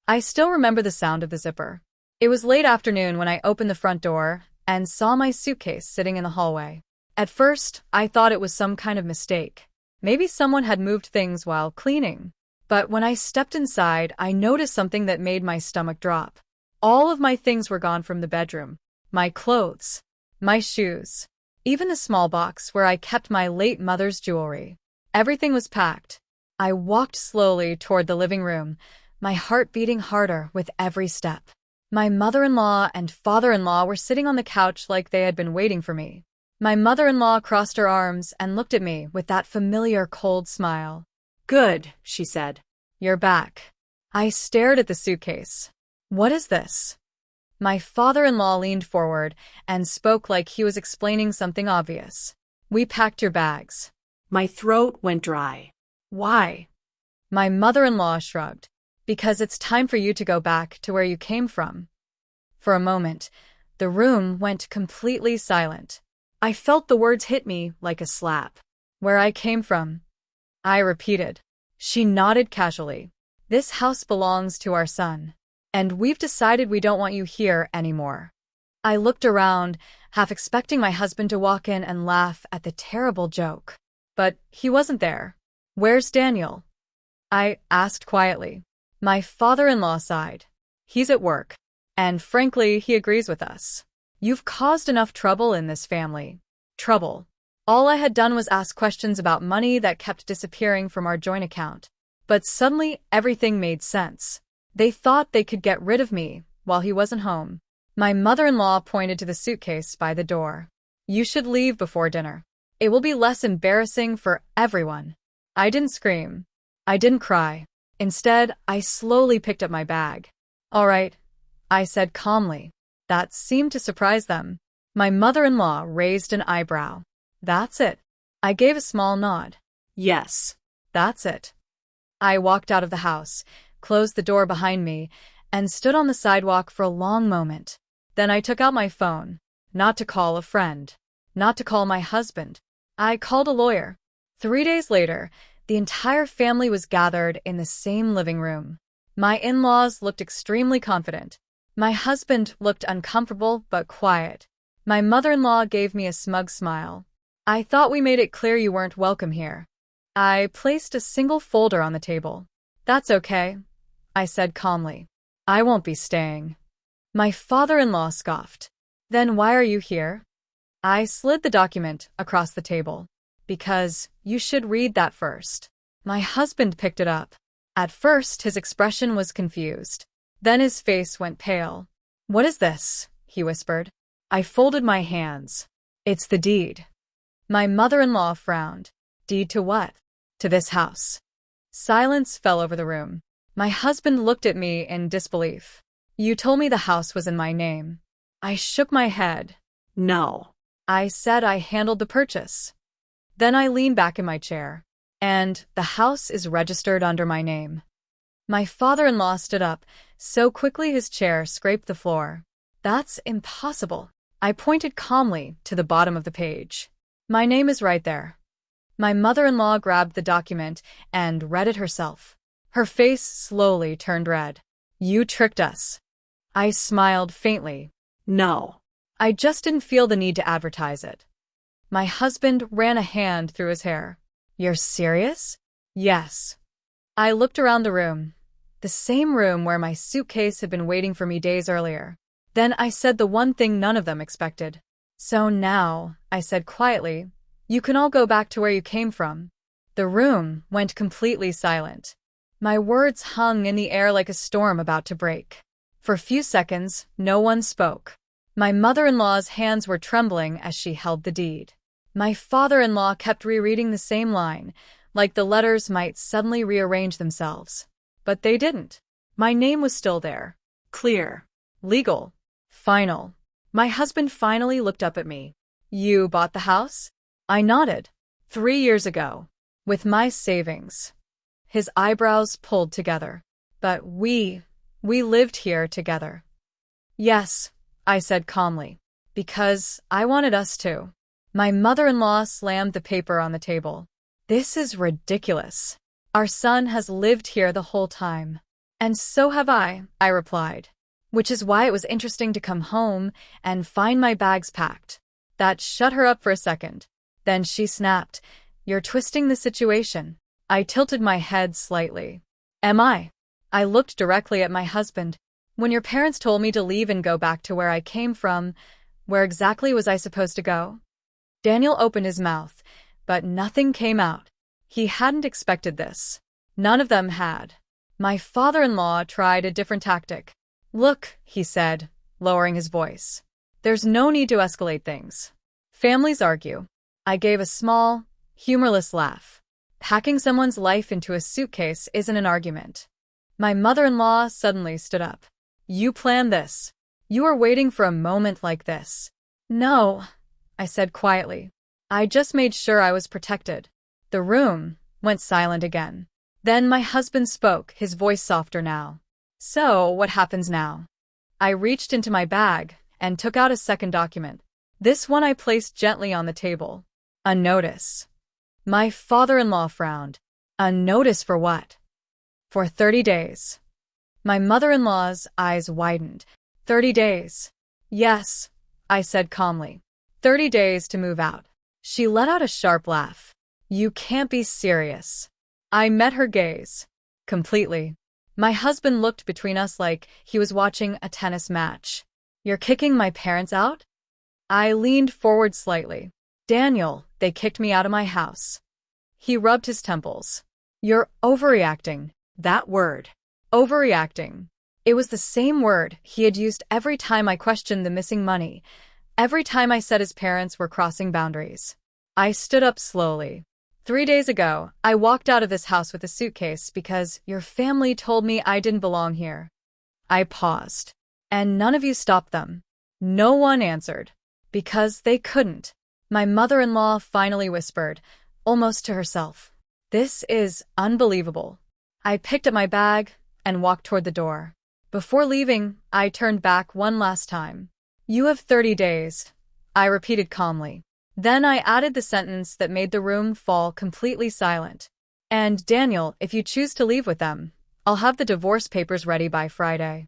I still remember the sound of the zipper. It was late afternoon when I opened the front door and saw my suitcase sitting in the hallway. At first, I thought it was some kind of mistake. Maybe someone had moved things while cleaning. But when I stepped inside, I noticed something that made my stomach drop. All of my things were gone from the bedroom. My clothes, my shoes, even the small box where I kept my late mother's jewelry. Everything was packed. I walked slowly toward the living room, my heart beating harder with every step. My mother-in-law and father-in-law were sitting on the couch like they had been waiting for me. My mother-in-law crossed her arms and looked at me with that familiar cold smile. "Good," she said. "You're back." I stared at the suitcase. "What is this?" My father-in-law leaned forward and spoke like he was explaining something obvious. "We packed your bags." My throat went dry. "Why?" My mother-in-law shrugged. "Because it's time for you to go back to where you came from." For a moment, the room went completely silent. I felt the words hit me like a slap. "Where I came from," I repeated. She nodded casually. "This house belongs to our son. And we've decided we don't want you here anymore." I looked around, half expecting my husband to walk in and laugh at the terrible joke. But he wasn't there. "Where's Daniel?" I asked quietly. My father-in-law sighed. "He's at work. And frankly, he agrees with us. You've caused enough trouble in this family." Trouble. All I had done was ask questions about money that kept disappearing from our joint account. But suddenly, everything made sense. They thought they could get rid of me while he wasn't home. My mother-in-law pointed to the suitcase by the door. "You should leave before dinner. It will be less embarrassing for everyone." I didn't scream. I didn't cry. Instead, I slowly picked up my bag. "All right," I said calmly. That seemed to surprise them. My mother-in-law raised an eyebrow. "That's it." I gave a small nod. Yes. "That's it." I walked out of the house, closed the door behind me, and stood on the sidewalk for a long moment. Then I took out my phone. Not to call a friend. Not to call my husband. I called a lawyer. 3 days later, the entire family was gathered in the same living room. My in-laws looked extremely confident. My husband looked uncomfortable but quiet. My mother-in-law gave me a smug smile. "I thought we made it clear you weren't welcome here." I placed a single folder on the table. "That's okay," I said calmly. "I won't be staying." My father-in-law scoffed. "Then why are you here?" I slid the document across the table. "Because you should read that first." My husband picked it up. At first, his expression was confused. Then his face went pale. "What is this?" he whispered. I folded my hands. "It's the deed." My mother-in-law frowned. "Deed to what?" "To this house." Silence fell over the room. My husband looked at me in disbelief. "You told me the house was in my name." I shook my head. No. I said I handled the purchase. Then I leaned back in my chair. "And the house is registered under my name." My father-in-law stood up, so quickly his chair scraped the floor. "That's impossible." I pointed calmly to the bottom of the page. "My name is right there." My mother-in-law grabbed the document and read it herself. Her face slowly turned red. "You tricked us." I smiled faintly. No. I just didn't feel the need to advertise it. My husband ran a hand through his hair. "You're serious?" "Yes." I looked around the room, the same room where my suitcase had been waiting for me days earlier. Then I said the one thing none of them expected. "So now," I said quietly, "you can all go back to where you came from." The room went completely silent. My words hung in the air like a storm about to break. For a few seconds, no one spoke. My mother-in-law's hands were trembling as she held the deed. My father-in-law kept rereading the same line, like the letters might suddenly rearrange themselves. But they didn't. My name was still there. Clear. Legal. Final. My husband finally looked up at me. "You bought the house?" I nodded. 3 years ago. With my savings. His eyebrows pulled together. "But we lived here together." "Yes," I said calmly. "Because I wanted us to." My mother-in-law slammed the paper on the table. "This is ridiculous. Our son has lived here the whole time." And so have I replied. Which is why it was interesting to come home and find my bags packed. That shut her up for a second. Then she snapped, "You're twisting the situation." I tilted my head slightly. Am I? I looked directly at my husband. When your parents told me to leave and go back to where I came from, where exactly was I supposed to go? Daniel opened his mouth, but nothing came out. He hadn't expected this. None of them had. My father-in-law tried a different tactic. "Look," he said, lowering his voice. "There's no need to escalate things. Families argue." I gave a small, humorless laugh. Packing someone's life into a suitcase isn't an argument. My mother-in-law suddenly stood up. "You planned this. You were waiting for a moment like this." "No," I said quietly. "I just made sure I was protected." The room went silent again. Then my husband spoke, his voice softer now. "So, what happens now?" I reached into my bag and took out a second document. This one I placed gently on the table. A notice. My father-in-law frowned. A notice for what? For 30 days. My mother-in-law's eyes widened. 30 days. Yes, I said calmly. 30 days to move out. She let out a sharp laugh. You can't be serious. I met her gaze. Completely. My husband looked between us like he was watching a tennis match. You're kicking my parents out? I leaned forward slightly. Daniel, they kicked me out of my house. He rubbed his temples. You're overreacting. That word. Overreacting. It was the same word he had used every time I questioned the missing money, every time I said his parents were crossing boundaries. I stood up slowly. 3 days ago, I walked out of this house with a suitcase because your family told me I didn't belong here. I paused. And none of you stopped them. No one answered. Because they couldn't. My mother-in-law finally whispered, almost to herself. This is unbelievable. I picked up my bag and walked toward the door. Before leaving, I turned back one last time. You have 30 days, I repeated calmly. Then I added the sentence that made the room fall completely silent. And Daniel, if you choose to leave with them, I'll have the divorce papers ready by Friday.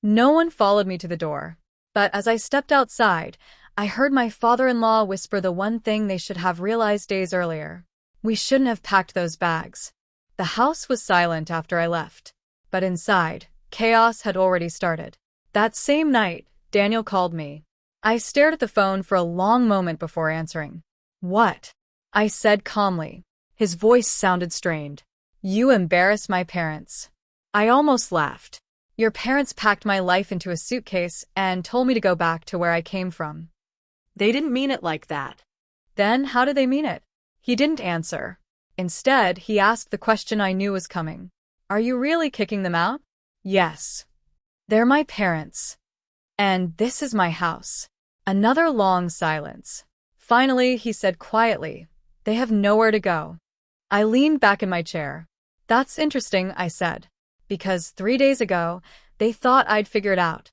No one followed me to the door. But as I stepped outside, I heard my father-in-law whisper the one thing they should have realized days earlier. We shouldn't have packed those bags. The house was silent after I left. But inside, chaos had already started. That same night, Daniel called me. I stared at the phone for a long moment before answering. What? I said calmly. His voice sounded strained. You embarrassed my parents. I almost laughed. Your parents packed my life into a suitcase and told me to go back to where I came from. They didn't mean it like that. Then how did they mean it? He didn't answer. Instead, he asked the question I knew was coming. Are you really kicking them out? Yes. They're my parents. And this is my house. Another long silence. Finally, he said quietly, they have nowhere to go. I leaned back in my chair. That's interesting, I said. Because 3 days ago, they thought I'd figure it out.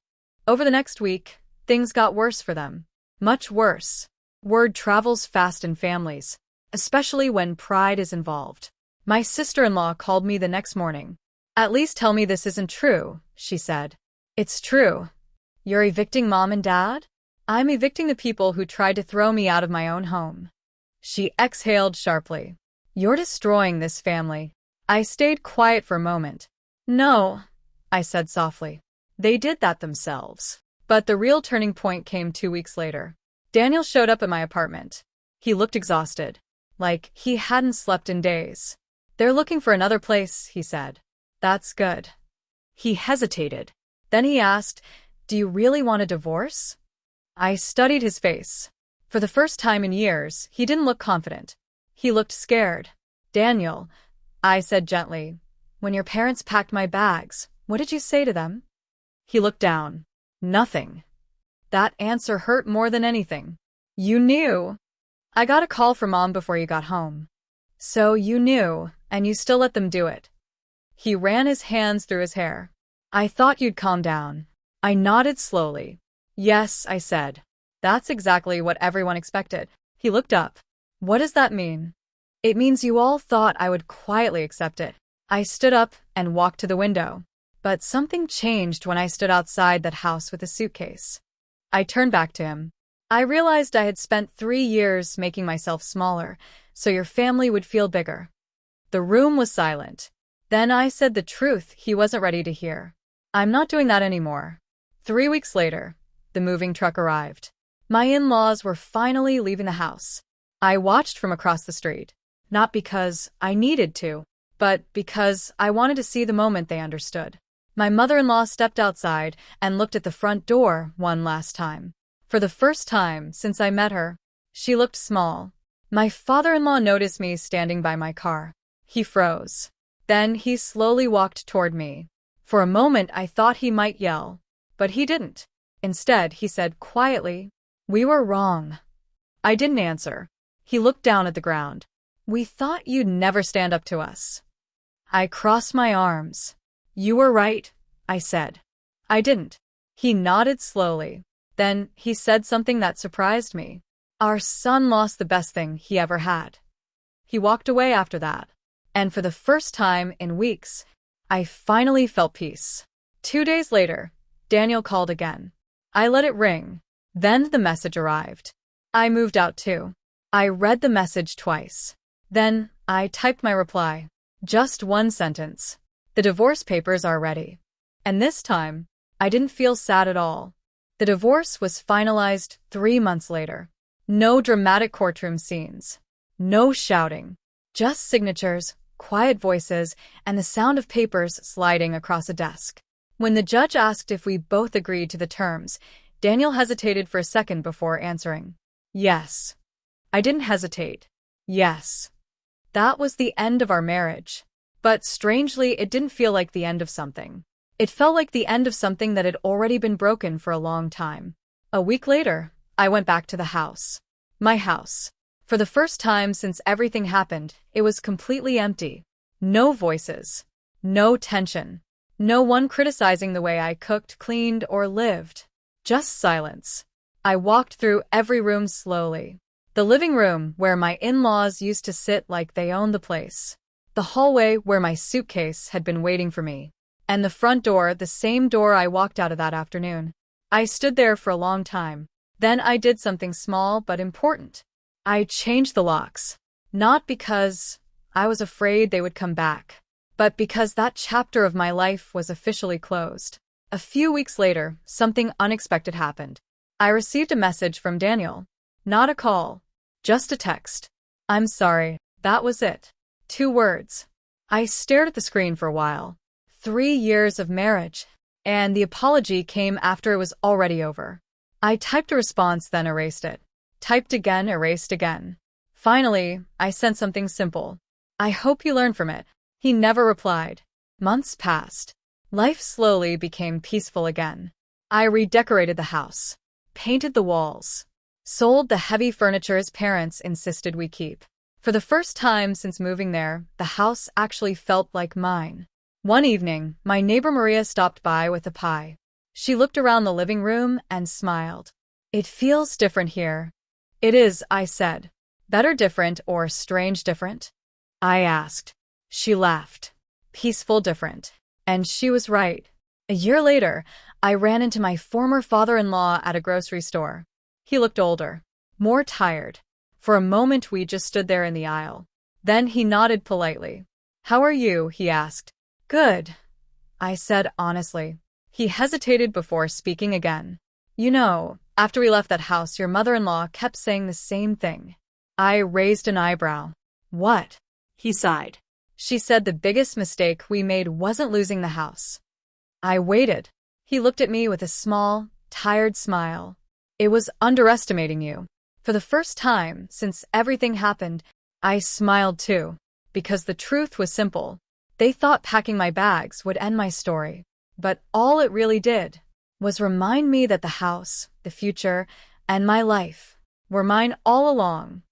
Over the next week, things got worse for them. Much worse. Word travels fast in families, especially when pride is involved. My sister-in-law called me the next morning. At least tell me this isn't true, she said. It's true. You're evicting Mom and Dad? I'm evicting the people who tried to throw me out of my own home. She exhaled sharply. You're destroying this family. I stayed quiet for a moment. No, I said softly. They did that themselves. But the real turning point came 2 weeks later. Daniel showed up at my apartment. He looked exhausted, like he hadn't slept in days. They're looking for another place, he said. That's good. He hesitated. Then he asked, do you really want a divorce? I studied his face. For the first time in years, he didn't look confident. He looked scared. Daniel, I said gently, when your parents packed my bags, what did you say to them? He looked down. Nothing. That answer hurt more than anything. You knew. I got a call from Mom before you got home. So you knew, and you still let them do it. He ran his hands through his hair. I thought you'd calm down. I nodded slowly. Yes, I said. That's exactly what everyone expected. He looked up. What does that mean? It means you all thought I would quietly accept it. I stood up and walked to the window. But something changed when I stood outside that house with a suitcase. I turned back to him. I realized I had spent 3 years making myself smaller, so your family would feel bigger. The room was silent. Then I said the truth he wasn't ready to hear. I'm not doing that anymore. 3 weeks later, the moving truck arrived. My in-laws were finally leaving the house. I watched from across the street, not because I needed to, but because I wanted to see the moment they understood. My mother-in-law stepped outside and looked at the front door one last time. For the first time since I met her, she looked small. My father-in-law noticed me standing by my car. He froze. Then he slowly walked toward me. For a moment I thought he might yell, but he didn't. Instead, he said quietly, "We were wrong." I didn't answer. He looked down at the ground. "We thought you'd never stand up to us." I crossed my arms. "You were right," I said. "I didn't." He nodded slowly. Then he said something that surprised me. "Our son lost the best thing he ever had." He walked away after that. And for the first time in weeks, I finally felt peace. 2 days later, Daniel called again. I let it ring. Then the message arrived. I moved out too. I read the message twice. Then I typed my reply. Just one sentence. "The divorce papers are ready." And this time, I didn't feel sad at all. The divorce was finalized 3 months later. No dramatic courtroom scenes. No shouting. Just signatures, quiet voices, and the sound of papers sliding across a desk. When the judge asked if we both agreed to the terms, Daniel hesitated for a second before answering. Yes. I didn't hesitate. Yes. That was the end of our marriage. But strangely, it didn't feel like the end of something. It felt like the end of something that had already been broken for a long time. A week later, I went back to the house. My house. For the first time since everything happened, it was completely empty. No voices. No tension. No one criticizing the way I cooked, cleaned, or lived. Just silence. I walked through every room slowly. The living room, where my in-laws used to sit like they owned the place. The hallway where my suitcase had been waiting for me. And the front door, the same door I walked out of that afternoon. I stood there for a long time. Then I did something small but important. I changed the locks. Not because I was afraid they would come back, but because that chapter of my life was officially closed. A few weeks later, something unexpected happened. I received a message from Daniel. Not a call. Just a text. "I'm sorry." That was it. 2 words. I stared at the screen for a while. 3 years of marriage. And the apology came after it was already over. I typed a response, then erased it. Typed again, erased again. Finally, I sent something simple. "I hope you learn from it." He never replied. Months passed. Life slowly became peaceful again. I redecorated the house. Painted the walls. Sold the heavy furniture his parents insisted we keep. For the first time since moving there, the house actually felt like mine. One evening, my neighbor Maria stopped by with a pie. She looked around the living room and smiled. "It feels different here." "It is," I said. "Better different or strange different?" I asked. She laughed. "Peaceful different." And she was right. A year later, I ran into my former father-in-law at a grocery store. He looked older, more tired. For a moment we just stood there in the aisle. Then he nodded politely. "How are you?" he asked. "Good," I said honestly. He hesitated before speaking again. "You know, after we left that house, your mother-in-law kept saying the same thing." I raised an eyebrow. "What?" He sighed. "She said the biggest mistake we made wasn't losing the house." I waited. He looked at me with a small, tired smile. "It was underestimating you." For the first time since everything happened, I smiled too, because the truth was simple. They thought packing my bags would end my story, but all it really did was remind me that the house, the future, and my life were mine all along.